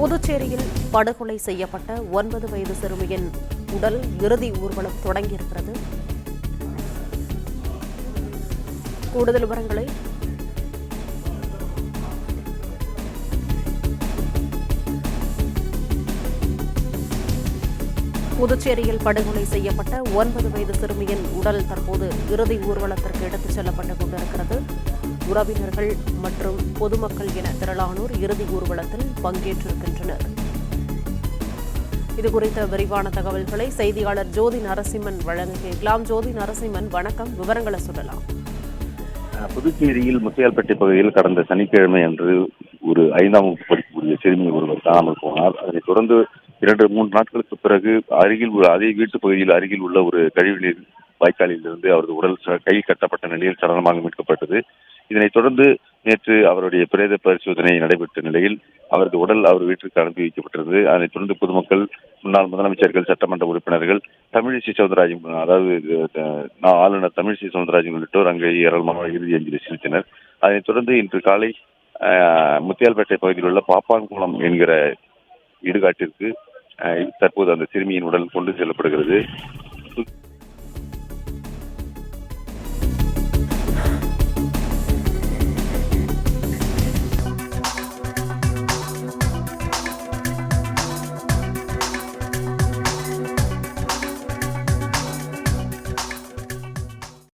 புதுச்சேரியில் படுகொலை செய்யப்பட்ட 9 வயது சிறுமியின் உடல் இறுதி ஊர்வலம் தொடங்கியிருக்கிறது. கூடுதல் விவரங்களை புதுச்சேரியில் படுகொலை செய்யப்பட்ட 9 வயது சிறுமியின் உடல் தற்போது இறுதி ஊர்வலத்திற்கு எடுத்துச் செல்லப்பட்டுக் கொண்டிருக்கிறது. உறவினர்கள் மற்றும் பொதுமக்கள் என திரளானோர் இறுதி ஊர்வலத்தில் பங்கேற்றிருக்கின்றனர். இதுகுறித்த விரிவான தகவல்களை செய்தியாளர் ஜோதி நரசிம்மன் வழங்க கேட்கலாம். ஜோதி நரசிம்மன், வணக்கம். விவரங்களை சொல்லலாம். புதுச்சேரியில் முத்தியால்பேட்டை பகுதியில் கடந்த சனிக்கிழமை அன்று ஒரு 5ஆம் வகுப்பு படிக்கக்கூடிய சிறுமி ஒருவர் காணாமல் போனார். அதனைத் தொடர்ந்து 2-3 நாட்களுக்கு பிறகு அதே வீட்டு பகுதியில் அருகில் உள்ள ஒரு கழிவுநீர் வாய்க்காலில் இருந்து அவரது உடல் கை கட்டப்பட்ட நிலையில் சடலமாக மீட்கப்பட்டது. இதனைத் தொடர்ந்து நேற்று அவருடைய பிரேத பரிசோதனை நடைபெற்ற நிலையில் அவரது உடல் அவர் வீட்டிற்கு அனுப்பி வைக்கப்பட்டது. அதனைத் தொடர்ந்து பொதுமக்கள், முன்னாள் முதலமைச்சர்கள், சட்டமன்ற உறுப்பினர்கள், தமிழிசை சவுந்தரராஜன், அதாவது ஆளுநர் தமிழிசை சவுந்தரராஜன் உள்ளிட்டோர் அங்கே ஏராளமாக இறுதி அஞ்சலி செலுத்தினர். அதனைத் தொடர்ந்து இன்று காலை முத்தியால்பேட்டை பகுதியில் உள்ள பாப்பான்குளம் என்கிற இடுகாட்டிற்கு தற்போது அந்த சிறுமியின் உடல் கொண்டு செல்லப்படுகிறது.